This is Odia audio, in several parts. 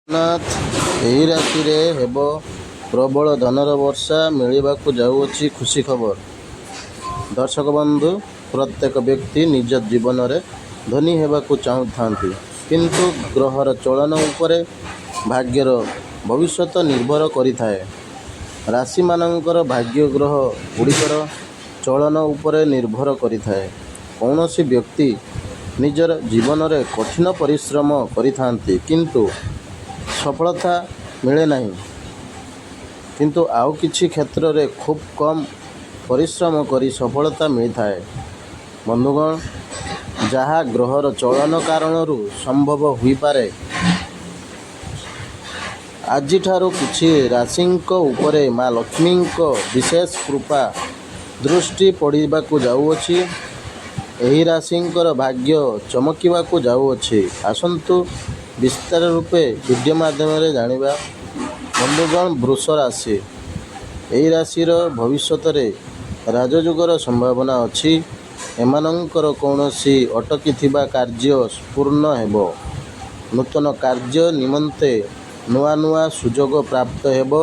ନାଥ ଏହି ରାତିରେ ହେବ ପ୍ରବଳ ଧନର ବର୍ଷା ମିଳିବାକୁ ଯାଉଅଛି ଖୁସି ଖବର। ଦର୍ଶକ ବନ୍ଧୁ, ପ୍ରତ୍ୟେକ ବ୍ୟକ୍ତି ନିଜ ଜୀବନରେ ଧନୀ ହେବାକୁ ଚାହୁଁଥାନ୍ତି, କିନ୍ତୁ ଗ୍ରହର ଚଳନ ଉପରେ ଭାଗ୍ୟର ଭବିଷ୍ୟତ ନିର୍ଭର କରିଥାଏ। ରାଶିମାନଙ୍କର ଭାଗ୍ୟ ଗ୍ରହ ଗୁଡ଼ିକର ଚଳନ ଉପରେ ନିର୍ଭର କରିଥାଏ। କୌଣସି ବ୍ୟକ୍ତି ନିଜର ଜୀବନରେ କଠିନ ପରିଶ୍ରମ କରିଥାନ୍ତି, କିନ୍ତୁ ସଫଳତା ମିଳେ ନାହିଁ। କିନ୍ତୁ ଆଉ କିଛି କ୍ଷେତ୍ରରେ ଖୁବ୍ କମ୍ ପରିଶ୍ରମ କରି ସଫଳତା ମିଳିଥାଏ। ବନ୍ଧୁଗଣ, ଯାହା ଗ୍ରହର ଚଳନ କାରଣରୁ ସମ୍ଭବ ହୋଇପାରେ। ଆଜିଠାରୁ କିଛି ରାଶିଙ୍କ ଉପରେ ମା ଲକ୍ଷ୍ମୀଙ୍କ ବିଶେଷ କୃପା ଦୃଷ୍ଟି ପଡ଼ିବାକୁ ଯାଉଅଛି। ଏହି ରାଶିଙ୍କର ଭାଗ୍ୟ ଚମକିବାକୁ ଯାଉଅଛି। ଆସନ୍ତୁ ବିସ୍ତାର ରୂପେ ଭିଡ଼ିଓ ମାଧ୍ୟମରେ ଜାଣିବା। ବନ୍ଧୁଗଣ, ବୃଷ ରାଶି। ଏହି ରାଶିର ଭବିଷ୍ୟତରେ ରାଜଯୋଗର ସମ୍ଭାବନା ଅଛି। ଏମାନଙ୍କର କୌଣସି ଅଟକିଥିବା କାର୍ଯ୍ୟ ପୂର୍ଣ୍ଣ ହେବ। ନୂତନ କାର୍ଯ୍ୟ ନିମନ୍ତେ ନୂଆ ନୂଆ ସୁଯୋଗ ପ୍ରାପ୍ତ ହେବ।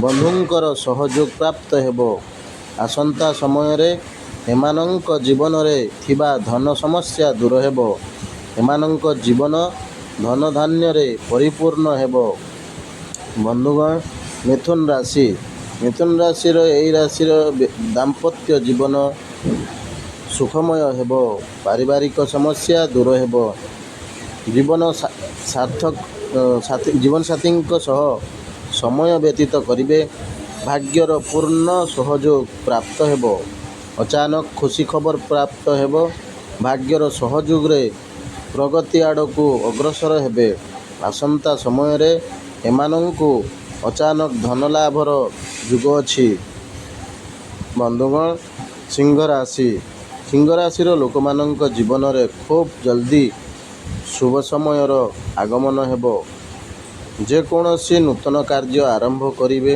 ବନ୍ଧୁଙ୍କର ସହଯୋଗ ପ୍ରାପ୍ତ ହେବ। ଆସନ୍ତା ସମୟରେ ଏମାନଙ୍କ ଜୀବନରେ ଥିବା ଧନ ସମସ୍ୟା ଦୂର ହେବ। ଏମାନଙ୍କ ଜୀବନ ଧନଧାନ୍ୟରେ ପରିପୂର୍ଣ୍ଣ ହେବ। ବନ୍ଧୁଗଣ, ମିଥୁନ ରାଶି। ମିଥୁନ ରାଶିର ଏହି ରାଶିର ଦାମ୍ପତ୍ୟ ଜୀବନ ସୁଖମୟ ହେବ। ପାରିବାରିକ ସମସ୍ୟା ଦୂର ହେବ। ଜୀବନସାଥୀଙ୍କ ସହ ସମୟ ବ୍ୟତୀତ କରିବେ। ଭାଗ୍ୟର ପୂର୍ଣ୍ଣ ସହଯୋଗ ପ୍ରାପ୍ତ ହେବ। ଅଚାନକ ଖୁସି ଖବର ପ୍ରାପ୍ତ ହେବ। ଭାଗ୍ୟର ସହଯୋଗରେ ପ୍ରଗତି ଆଡ଼କୁ ଅଗ୍ରସର ହେବେ। ଆସନ୍ତା ସମୟରେ ଏମାନଙ୍କୁ ଅଚାନକ ଧନ ଲାଭର ଯୋଗ ଅଛି। ବନ୍ଧୁଗଣ, ସିଂହ ରାଶି। ସିଂହ ରାଶିର ଲୋକମାନଙ୍କ ଜୀବନରେ ଖୁବ୍ ଜଲ୍ଦି ଶୁଭ ସମୟର ଆଗମନ ହେବ। ଯେକୌଣସି ନୂତନ କାର୍ଯ୍ୟ ଆରମ୍ଭ କରିବେ,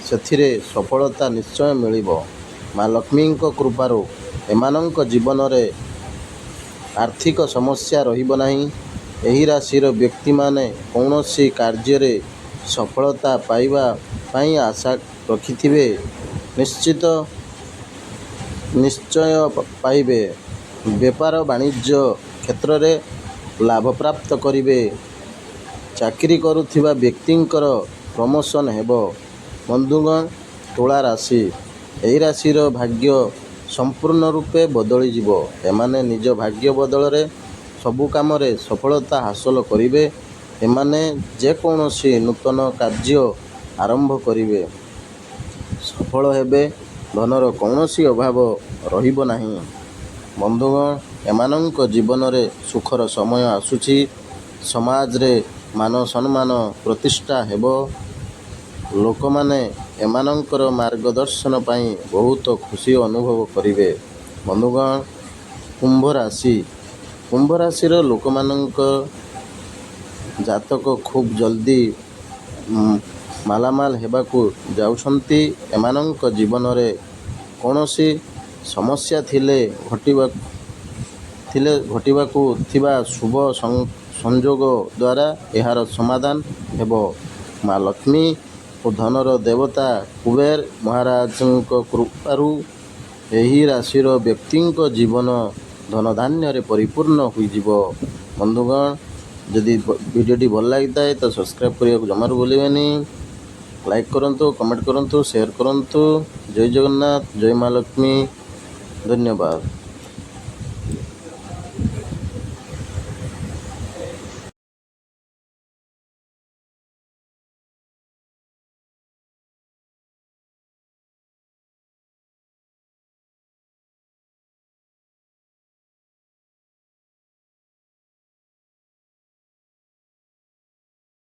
ସେଥିରେ ସଫଳତା ନିଶ୍ଚୟ ମିଳିବ। ମା ଲକ୍ଷ୍ମୀଙ୍କ କୃପାରୁ ଏମାନଙ୍କ ଜୀବନରେ ଆର୍ଥିକ ସମସ୍ୟା ରହିବ ନାହିଁ। ଏହି ରାଶିର ବ୍ୟକ୍ତିମାନେ କୌଣସି କାର୍ଯ୍ୟରେ ସଫଳତା ପାଇବା ପାଇଁ ଆଶା ରଖିଥିବେ, ନିଶ୍ଚୟ ପାଇବେ। ବେପାର ବାଣିଜ୍ୟ କ୍ଷେତ୍ରରେ ଲାଭ ପ୍ରାପ୍ତ କରିବେ। ଚାକିରି କରୁଥିବା ବ୍ୟକ୍ତିଙ୍କର ପ୍ରମୋସନ୍ ହେବ। ବନ୍ଧୁଗଣ, ତୁଳା ରାଶି। ଏହି ରାଶିର ଭାଗ୍ୟ ସମ୍ପୂର୍ଣ୍ଣ ରୂପେ ବଦଳିଯିବ। ଏମାନେ ନିଜ ଭାଗ୍ୟ ବଦଳରେ ସବୁ କାମରେ ସଫଳତା ହାସଲ କରିବେ। ଏମାନେ ଯେକୌଣସି ନୂତନ କାର୍ଯ୍ୟ ଆରମ୍ଭ କରିବେ, ସଫଳ ହେବେ। ଧନର କୌଣସି ଅଭାବ ରହିବ ନାହିଁ। ବନ୍ଧୁଗଣ, ଏମାନଙ୍କ ଜୀବନରେ ସୁଖର ସମୟ ଆସୁଛି। ସମାଜରେ ମାନ ସମ୍ମାନ ପ୍ରତିଷ୍ଠା ହେବ। ଲୋକମାନେ ଏମାନଙ୍କର ମାର୍ଗଦର୍ଶନ ପାଇଁ ବହୁତ ଖୁସି ଅନୁଭବ କରିବେ। ବନ୍ଧୁଗଣ, କୁମ୍ଭ ରାଶି। କୁମ୍ଭ ରାଶିର ଲୋକମାନଙ୍କ ଜାତକ ଖୁବ୍ ଜଲ୍ଦି ମାଲାମାଲ ହେବାକୁ ଯାଉଛନ୍ତି। ଏମାନଙ୍କ ଜୀବନରେ କୌଣସି ସମସ୍ୟା ଥିଲେ ଘଟିବାକୁ ଥିବା ଶୁଭ ସଂଯୋଗ ଦ୍ୱାରା ଏହାର ସମାଧାନ ହେବ। ମା ଲକ୍ଷ୍ମୀ ଓ ଧନର ଦେବତା କୁବେର ମହାରାଜଙ୍କ କୃପାରୁ ଏହି ରାଶିର ବ୍ୟକ୍ତିଙ୍କ ଜୀବନ ଧନଧାନ୍ୟରେ ପରିପୂର୍ଣ୍ଣ ହୋଇଯିବ। ବନ୍ଧୁଗଣ, ଯଦି ଭିଡ଼ିଓଟି ଭଲ ଲାଗିଥାଏ ତ ସବସ୍କ୍ରାଇବ୍ କରିବାକୁ ଜମାରୁ ଭୁଲିବେନି। ଲାଇକ୍ କରନ୍ତୁ, କମେଣ୍ଟ କରନ୍ତୁ, ସେୟାର କରନ୍ତୁ। ଜୟ ଜଗନ୍ନାଥ, ଜୟ ମା ଲକ୍ଷ୍ମୀ। ଧନ୍ୟବାଦ।